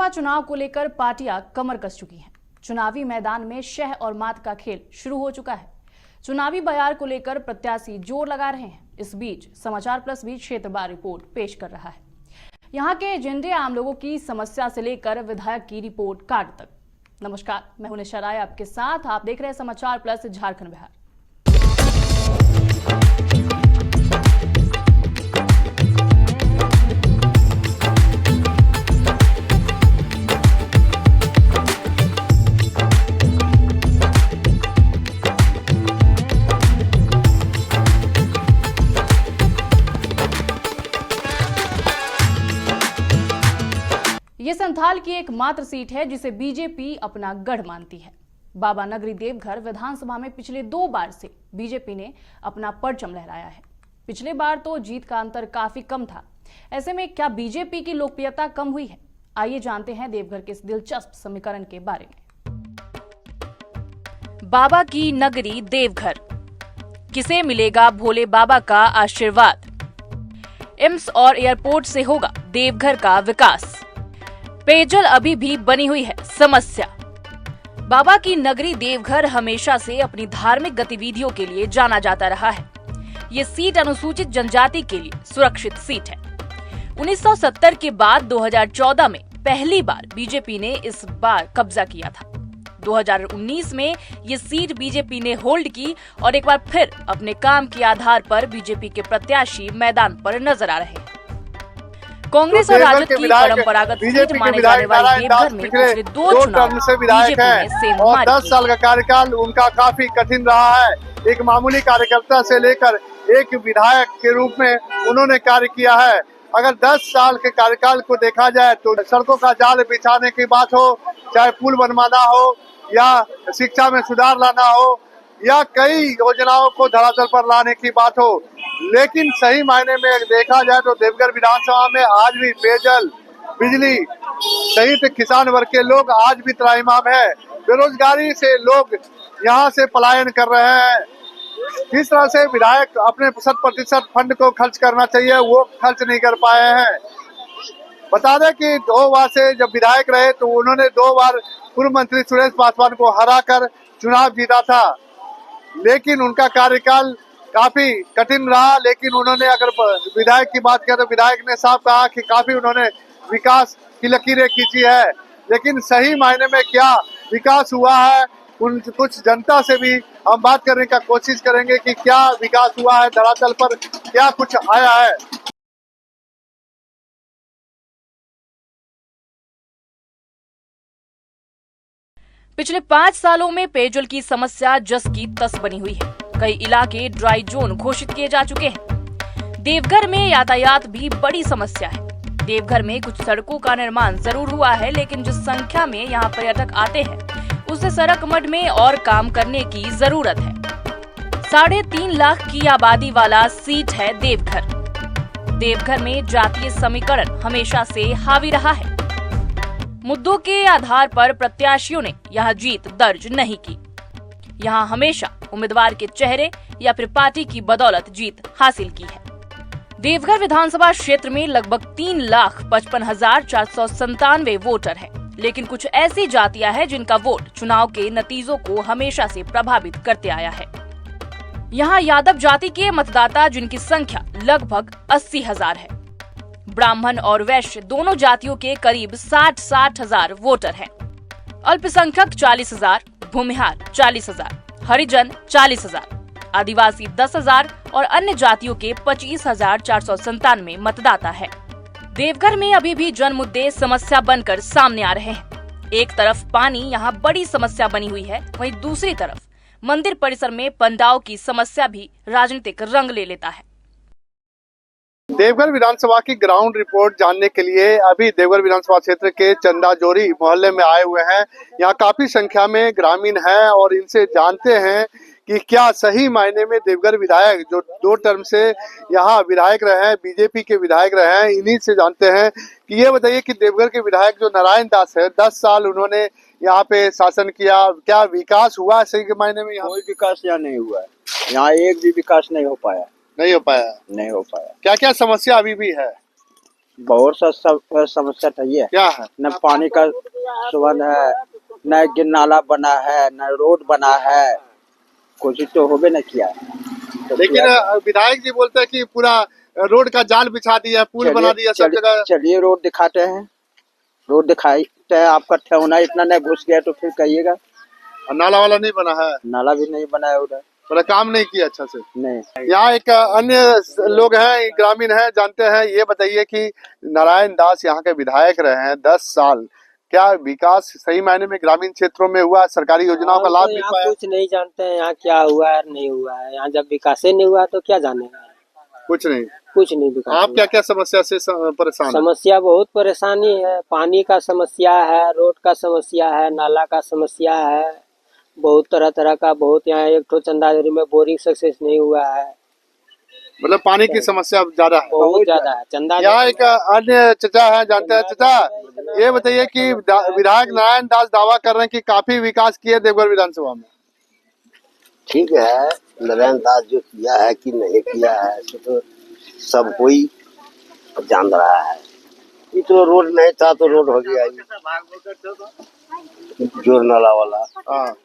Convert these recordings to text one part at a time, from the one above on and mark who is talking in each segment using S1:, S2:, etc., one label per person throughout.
S1: चुनाव को लेकर पार्टियां कमर कस चुकी हैं। चुनावी मैदान में शह और मात का खेल शुरू हो चुका है। चुनावी बयार को लेकर प्रत्याशी जोर लगा रहे हैं। इस बीच समाचार प्लस भी क्षेत्रवार रिपोर्ट पेश कर रहा है। यहाँ के एजेंडे आम लोगों की समस्या से लेकर विधायक की रिपोर्ट कार्ड तक। नमस्कार, मैं हूं निशा राय आपके साथ। आप देख रहे हैं समाचार प्लस झारखंड बिहार। ये संथाल की एकमात्र सीट है जिसे बीजेपी अपना गढ़ मानती है। बाबा नगरी देवघर विधानसभा में पिछले 2 बार से बीजेपी ने अपना परचम लहराया है। पिछले बार तो जीत का अंतर काफी कम था। ऐसे में क्या बीजेपी की लोकप्रियता कम हुई है? आइए जानते हैं देवघर के इस दिलचस्प समीकरण के बारे में। बाबा की नगरी देवघर, किसे मिलेगा भोले बाबा का आशीर्वाद? एम्स और एयरपोर्ट से होगा देवघर का विकास। पेयजल अभी भी बनी हुई है समस्या। बाबा की नगरी देवघर हमेशा से अपनी धार्मिक गतिविधियों के लिए जाना जाता रहा है। ये सीट अनुसूचित जनजाति के लिए सुरक्षित सीट है। 1970 के बाद 2014 में पहली बार बीजेपी ने इस बार कब्जा किया था। 2019 में ये सीट बीजेपी ने होल्ड की और एक बार फिर अपने काम के आधार पर बीजेपी के प्रत्याशी मैदान पर नजर आ रहे हैं। कांग्रेस और राजद की परंपरागत सीट माने जाने वाली देवघर में पिछले 2 चुनाव
S2: से विधायक है और 10 साल का कार्यकाल उनका काफी कठिन रहा है। एक मामूली कार्यकर्ता से लेकर एक विधायक के रूप में उन्होंने कार्य किया है। अगर 10 साल के कार्यकाल को देखा जाए तो सड़कों का जाल बिछाने की बात हो, चाहे पुल बनवाना हो या शिक्षा में सुधार लाना हो या कई योजनाओं को धरातल पर लाने की बात हो, लेकिन सही मायने में देखा जाए तो देवघर विधानसभा में आज भी पेयजल, बिजली सहित किसान वर्ग के लोग आज भी त्राहिमाम है। बेरोजगारी से लोग यहाँ से पलायन कर रहे हैं। किस तरह से विधायक अपने 100% फंड को खर्च करना चाहिए वो खर्च नहीं कर पाए हैं। बता दें कि 2 बार से जब विधायक रहे तो उन्होंने 2 बार पूर्व मंत्री सुरेश पासवान को हराकर चुनाव जीता था, लेकिन उनका कार्यकाल काफी कठिन रहा। लेकिन उन्होंने अगर विधायक की बात करें तो विधायक ने साफ कहा कि काफी उन्होंने विकास की लकीरें खींची है, लेकिन सही मायने में क्या विकास हुआ है उन कुछ जनता से भी हम बात करने का कोशिश करेंगे कि क्या विकास हुआ है, धरातल पर क्या कुछ आया है।
S1: पिछले 5 सालों में पेयजल की समस्या जस की तस बनी हुई है। कई इलाके ड्राई जोन घोषित किए जा चुके हैं। देवघर में यातायात भी बड़ी समस्या है। देवघर में कुछ सड़कों का निर्माण जरूर हुआ है, लेकिन जिस संख्या में यहाँ पर्यटक आते हैं उससे सड़क मड में और काम करने की जरूरत है। 3.5 लाख की आबादी वाला सीट है देवघर। देवघर में जातीय समीकरण हमेशा से हावी रहा है। मुद्दों के आधार पर प्रत्याशियों ने यहाँ जीत दर्ज नहीं की। यहाँ हमेशा उम्मीदवार के चेहरे या फिर पार्टी की बदौलत जीत हासिल की है। देवघर विधानसभा क्षेत्र में लगभग 3,55,497 वोटर हैं, लेकिन कुछ ऐसी जातियां हैं जिनका वोट चुनाव के नतीजों को हमेशा से प्रभावित करते आया है। यहाँ यादव जाति के मतदाता जिनकी संख्या लगभग 80,000 है। ब्राह्मण और वैश्य दोनों जातियों के करीब 60 हजार वोटर हैं। अल्पसंख्यक 40,000, भूमिहार 40,000, हरिजन 40,000, आदिवासी 10,000 और अन्य जातियों के 25,497 मतदाता है। देवघर में अभी भी जन मुद्दे समस्या बनकर सामने आ रहे हैं। एक तरफ पानी यहाँ बड़ी समस्या बनी हुई है, वहीं दूसरी तरफ मंदिर परिसर में पंडाओं की समस्या भी राजनीतिक रंग ले लेता है।
S2: देवघर विधानसभा की ग्राउंड रिपोर्ट जानने के लिए अभी देवघर विधानसभा क्षेत्र के चंदाजोरी मोहल्ले में आए हुए हैं। यहाँ काफी संख्या में ग्रामीण हैं और इनसे जानते हैं कि क्या सही मायने में देवघर विधायक जो 2 टर्म से यहाँ विधायक रहे हैं, बीजेपी के विधायक रहे हैं, इन्हीं से जानते हैं कि ये बताइए कि देवघर के विधायक जो नारायण दास है 10 साल उन्होंने यहाँ पे शासन किया, क्या विकास हुआ सही के मायने में?
S3: कोई विकास यहाँ नहीं हुआ है। यहाँ एक भी विकास नहीं हो पाया।
S2: नहीं हो पाया।
S3: नहीं हो पाया।
S2: क्या क्या समस्या अभी भी है?
S3: बहुत सा समस्या तो ये है,
S2: क्या है?
S3: न पानी का सुबंध है, न नाला बना है, न रोड बना है, कुछ तो होबे न किया है। तो
S2: लेकिन विधायक जी बोलते हैं कि पूरा रोड का जाल बिछा दिया, पुल बना दिया सब जगह।
S3: चलिए रोड दिखाते हैं, रोड दिखाते हैं। आपका ठेवना इतना नहीं घुस गया तो फिर कहिएगा।
S2: और नाला वाला नहीं बना है,
S3: नाला भी नहीं बना है उधर,
S2: पूरा काम नहीं किया अच्छा से।
S3: नहीं।
S2: यहाँ एक अन्य लोग हैं, ग्रामीण हैं, जानते हैं। ये बताइए कि नारायण दास यहाँ के विधायक रहे हैं 10 साल, क्या विकास सही मायने में ग्रामीण क्षेत्रों में हुआ? सरकारी योजनाओं का लाभ मिल पाया?
S4: कुछ नहीं जानते हैं यहाँ क्या हुआ है नहीं हुआ है। यहाँ जब विकास ही नहीं हुआ तो क्या जानेगा?
S2: कुछ नहीं
S4: विकास।
S2: आप क्या क्या समस्या से परेशान हैं?
S4: समस्या बहुत परेशानी है, पानी का समस्या है, रोड का समस्या है, नाला का समस्या है, बहुत तरह तरह का। बहुत यहाँ एक तो चंदाजरी में बोरिंग सक्सेस नहीं हुआ है,
S2: मतलब पानी की समस्या ज्यादा है,
S4: बहुत ज्यादा है। चंदा
S2: यहाँ एक अन्य चचा है, जानते हैं। चचा ये बताइए कि विधायक नारायण दास दावा कर रहे हैं कि काफी विकास किए देवघर विधानसभा में।
S5: ठीक है, नारायण दास जो किया है कि नहीं किया है तो सब कोई जान रहा है। ये तो रोड नहीं था तो रोड हो गया, जोर नाला वाला।
S2: हाँ,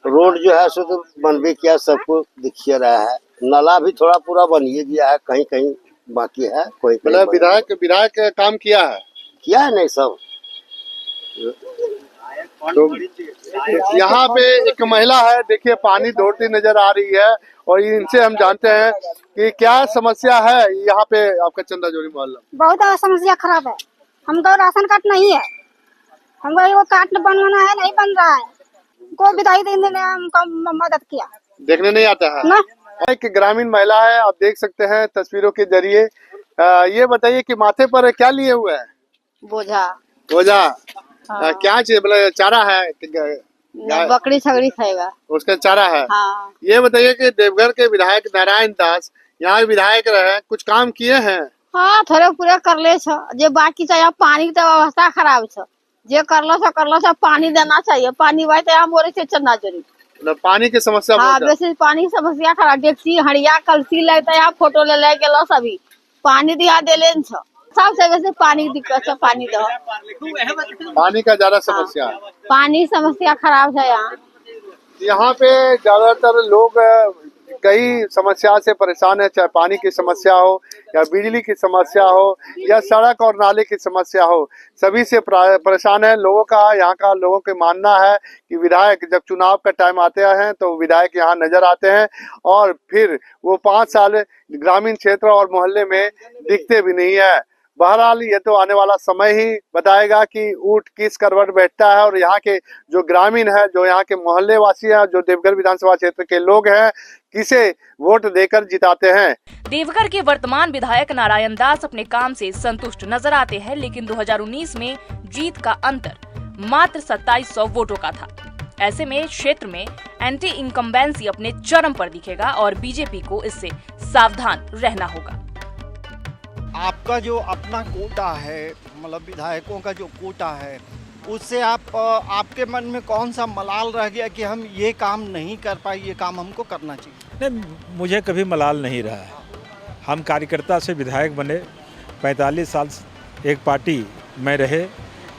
S5: रोड जो है सो तो बन भी किया, सबको दिखिए रहा है। नाला भी थोड़ा पूरा बन ही गया है, कहीं कहीं बाकी है, कोई
S2: मतलब विधायक काम किया है,
S5: किया है नहीं सब।
S2: तो यहाँ पे एक महिला है, देखिए पानी दौड़ती नजर आ रही है, और इनसे हम जानते हैं कि क्या समस्या है यहाँ पे आपका चंदाजोरी मोहल्ला।
S6: बहुत ज्यादा समस्या खराब है। हमको राशन कार्ड नहीं है, हमको वो कार्ड बनवाना है, नहीं बन रहा है। को विधायक ने हमको मदद किया,
S2: देखने नहीं आता है
S6: ना।
S2: एक ग्रामीण महिला है, आप देख सकते हैं तस्वीरों के जरिए। ये बताइए कि माथे पर क्या लिए हुए है?
S6: बोझा।
S2: हाँ। क्या चाहिए? बोला चारा है,
S6: बकरी छगड़ी खाएगा,
S2: उसका चारा है।
S6: हाँ।
S2: ये बताइए कि देवघर के विधायक नारायण दास यहाँ विधायक रहे, कुछ काम किए हैं?
S6: हाँ, थोड़े पूरे करले छ। जे बाकी चाहिए, पानी की व्यवस्था खराब छ, जे करलो छ पानी देना चाहिए। पानी वाई तो यहाँ मोरे से चंदाजोरी
S2: पानी की समस्या।
S6: हाँ, वैसे पानी की समस्या खराब। डेक्सी हड़िया कलसी लगता है, फोटो ले गेलो सभी पानी दिया देले छ। सबसे वैसे पानी की दिक्कत है, पानी दो।
S2: पानी का ज्यादा समस्या है।
S6: पानी समस्या खराब है
S2: यहाँ पे ज्यादातर लोग कई समस्या से परेशान है, चाहे पानी की समस्या हो या बिजली की समस्या हो या सड़क और नाले की समस्या हो, सभी से परेशान है लोगों का। यहाँ का लोगों का मानना है कि विधायक जब चुनाव का टाइम आते हैं तो विधायक यहाँ नजर आते हैं और फिर वो 5 साल ग्रामीण क्षेत्र और मोहल्ले में दिखते भी नहीं है। बहरहाल ये तो आने वाला समय ही बताएगा कि ऊंट किस करवट बैठता है, और यहाँ के जो ग्रामीण है, जो यहाँ के मोहल्ले वासी हैं, जो देवघर विधानसभा क्षेत्र के लोग हैं, किसे वोट देकर जिताते हैं।
S1: देवघर के वर्तमान विधायक नारायण दास अपने काम से संतुष्ट नजर आते हैं, लेकिन 2019 में जीत का अंतर मात्र 2700 वोटों का था। ऐसे में क्षेत्र में एंटी इनकम्बेंसी अपने चरम पर दिखेगा और बीजेपी को इससे सावधान रहना होगा।
S7: आपका जो अपना कोटा है, मतलब विधायकों का जो कोटा है, उससे आपके मन में कौन सा मलाल रह गया कि हम ये काम नहीं कर पाए, ये काम हमको करना चाहिए?
S8: नहीं, मुझे कभी मलाल नहीं रहा है। हम कार्यकर्ता से विधायक बने, 45 साल एक पार्टी में रहे,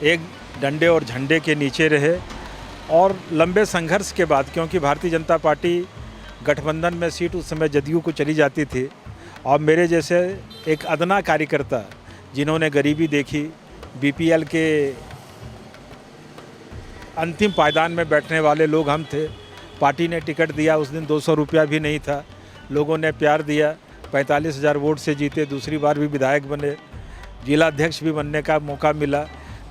S8: एक डंडे और झंडे के नीचे रहे, और लंबे संघर्ष के बाद, क्योंकि भारतीय जनता पार्टी गठबंधन में सीट उस समय जदयू को चली जाती थी, और मेरे जैसे एक अदना कार्यकर्ता जिन्होंने गरीबी देखी, बीपीएल के अंतिम पायदान में बैठने वाले लोग हम थे। पार्टी ने टिकट दिया, उस दिन 200 रुपया भी नहीं था, लोगों ने प्यार दिया, 45,000 वोट से जीते, दूसरी बार भी विधायक बने, जिला अध्यक्ष भी बनने का मौका मिला।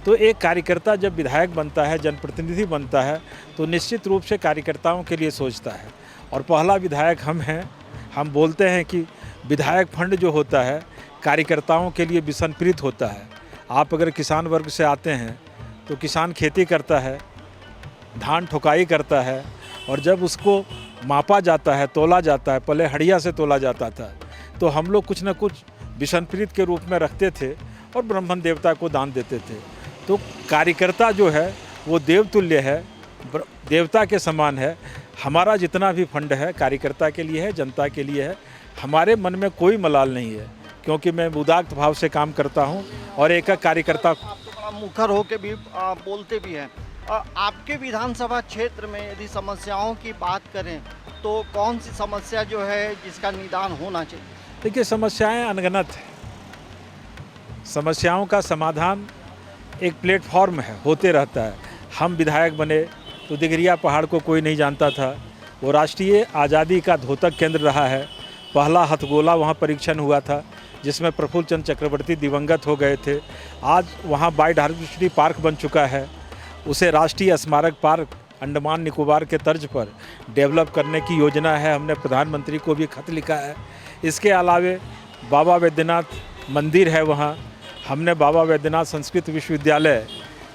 S8: तो एक कार्यकर्ता जब विधायक बनता है, जनप्रतिनिधि बनता है, तो निश्चित रूप से कार्यकर्ताओं के लिए सोचता है, और पहला विधायक हम हैं। हम बोलते हैं कि विधायक फंड जो होता है कार्यकर्ताओं के लिए विसंप्रीत होता है। आप अगर किसान वर्ग से आते हैं तो किसान खेती करता है, धान ठुकाई करता है, और जब उसको मापा जाता है, तोला जाता है, पहले हड़िया से तोला जाता था, तो हम लोग कुछ न कुछ विसंप्रीत के रूप में रखते थे और ब्राह्मण देवता को दान देते थे। तो कार्यकर्ता जो है वो देवतुल्य है, देवता के समान है। हमारा जितना भी फंड है कार्यकर्ता के लिए है, जनता के लिए है। हमारे मन में कोई मलाल नहीं है, क्योंकि मैं उदात्त भाव से काम करता हूं और एक कार्यकर्ता।
S7: आप तो बड़ा मुखर होकर भी बोलते भी हैं। आपके विधानसभा क्षेत्र में यदि समस्याओं की बात करें तो कौन सी समस्या जो है जिसका निदान होना चाहिए?
S8: देखिए, समस्याएं अनगिनत हैं। समस्याओं का समाधान एक प्लेटफॉर्म है, होते रहता है। हम विधायक बने तो दिघरिया पहाड़ को कोई नहीं जानता था, वो राष्ट्रीय आज़ादी का द्योतक केंद्र रहा है। पहला हथगोला वहाँ परीक्षण हुआ था जिसमें प्रफुल्ल चंद्र चक्रवर्ती दिवंगत हो गए थे। आज वहाँ बायोडायवर्सिटी पार्क बन चुका है, उसे राष्ट्रीय स्मारक पार्क अंडमान निकोबार के तर्ज पर डेवलप करने की योजना है। हमने प्रधानमंत्री को भी खत लिखा है। इसके अलावे बाबा वैद्यनाथ मंदिर है, वहाँ हमने बाबा वैद्यनाथ संस्कृत विश्वविद्यालय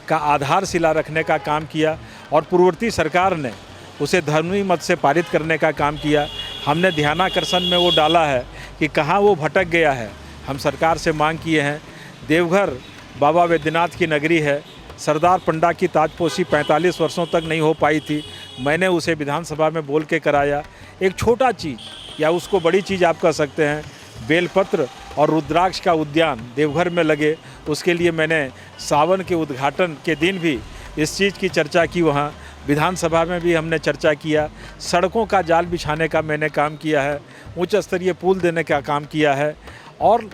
S8: का आधारशिला रखने का काम किया और पूर्ववर्ती सरकार ने उसे धर्मी मत से पारित करने का काम किया। हमने ध्यानाकर्षण में वो डाला है कि कहाँ वो भटक गया है। हम सरकार से मांग किए हैं। देवघर बाबा वैद्यनाथ की नगरी है। सरदार पंडा की ताजपोशी 45 वर्षों तक नहीं हो पाई थी, मैंने उसे विधानसभा में बोल के कराया। एक छोटा चीज़ या उसको बड़ी चीज़ आप कह सकते हैं, बेलपत्र और रुद्राक्ष का उद्यान देवघर में लगे, उसके लिए मैंने सावन के उद्घाटन के दिन भी इस चीज़ की चर्चा की। वहाँ विधानसभा में भी हमने चर्चा किया। सड़कों का जाल बिछाने का मैंने काम किया है, उच्च स्तरीय पुल देने का काम किया है। और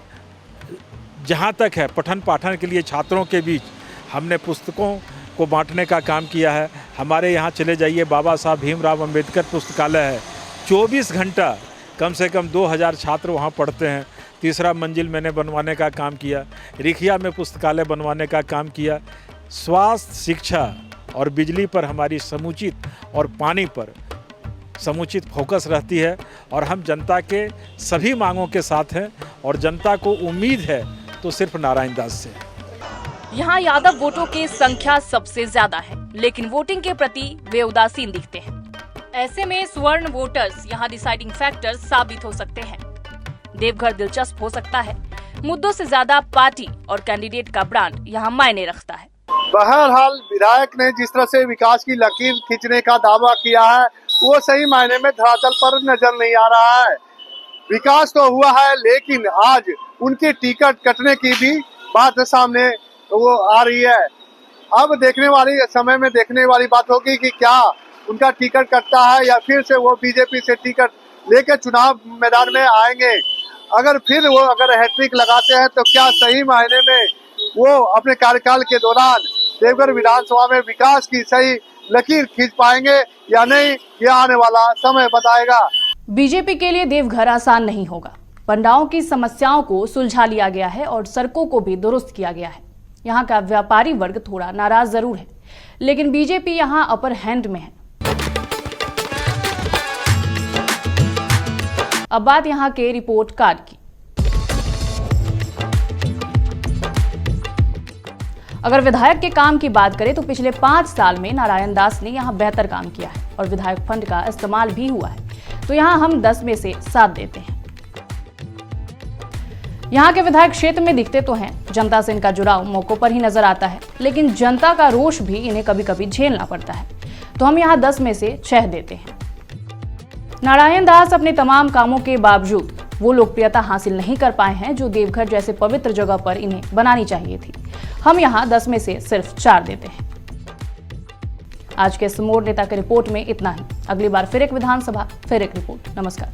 S8: जहाँ तक है पठन पाठन के लिए छात्रों के बीच हमने पुस्तकों को बांटने का काम किया है। हमारे यहाँ चले जाइए, बाबा साहब भीमराव अंबेडकर पुस्तकालय है, 24 घंटा कम से कम 2000 छात्र वहाँ पढ़ते हैं। तीसरा मंजिल मैंने बनवाने का काम किया। रिखिया में पुस्तकालय बनवाने का काम किया। स्वास्थ्य, शिक्षा और बिजली पर हमारी समुचित और पानी पर समुचित फोकस रहती है और हम जनता के सभी मांगों के साथ हैं और जनता को उम्मीद है तो सिर्फ नारायण दास से।
S1: यहाँ यादव वोटों की संख्या सबसे ज्यादा है, लेकिन वोटिंग के प्रति वे उदासीन दिखते हैं। ऐसे में स्वर्ण वोटर्स यहाँ डिसाइडिंग फैक्टर साबित हो सकते हैं। देवघर दिलचस्प हो सकता है, मुद्दों से ज्यादा पार्टी और कैंडिडेट का ब्रांड यहाँ मायने रखता है।
S2: बहरहाल विधायक ने जिस तरह से विकास की लकीर खींचने का दावा किया है वो सही मायने में धरातल पर नजर नहीं आ रहा है। विकास तो हुआ है, लेकिन आज उनकी टिकट कटने की भी बात सामने वो आ रही है। अब समय में देखने वाली बात होगी कि क्या उनका टिकट कटता है या फिर से वो बीजेपी से टिकट लेकर चुनाव मैदान में आएंगे। अगर हैट्रिक लगाते हैं तो क्या सही मायने में वो अपने कार्यकाल के दौरान देवघर विधानसभा में विकास की सही लकीर खींच पाएंगे या नहीं, ये आने वाला समय बताएगा।
S1: बीजेपी के लिए देवघर आसान नहीं होगा। पंडाओं की समस्याओं को सुलझा लिया गया है और सड़कों को भी दुरुस्त किया गया है। यहाँ का व्यापारी वर्ग थोड़ा नाराज जरूर है, लेकिन बीजेपी यहाँ अपर हैंड में है। अब बात यहाँ के रिपोर्ट कार्ड की। अगर विधायक के काम की बात करें तो पिछले 5 साल में नारायण दास ने यहाँ बेहतर काम किया है और विधायक फंड का इस्तेमाल भी हुआ है, तो यहाँ हम 10 में से 7 देते हैं। यहाँ के विधायक क्षेत्र में दिखते तो हैं, जनता से इनका जुड़ाव मौकों पर ही नजर आता है, लेकिन जनता का रोष भी इन्हें कभी कभी झेलना पड़ता है, तो हम यहाँ 10 में से 6 देते हैं। नारायण दास अपने तमाम कामों के बावजूद वो लोकप्रियता हासिल नहीं कर पाए हैं जो देवघर जैसे पवित्र जगह पर इन्हें बनानी चाहिए थी। हम यहाँ 10 में से सिर्फ 4 देते हैं। आज के समोर नेता के रिपोर्ट में इतना ही। अगली बार फिर एक विधानसभा, फिर एक रिपोर्ट। नमस्कार।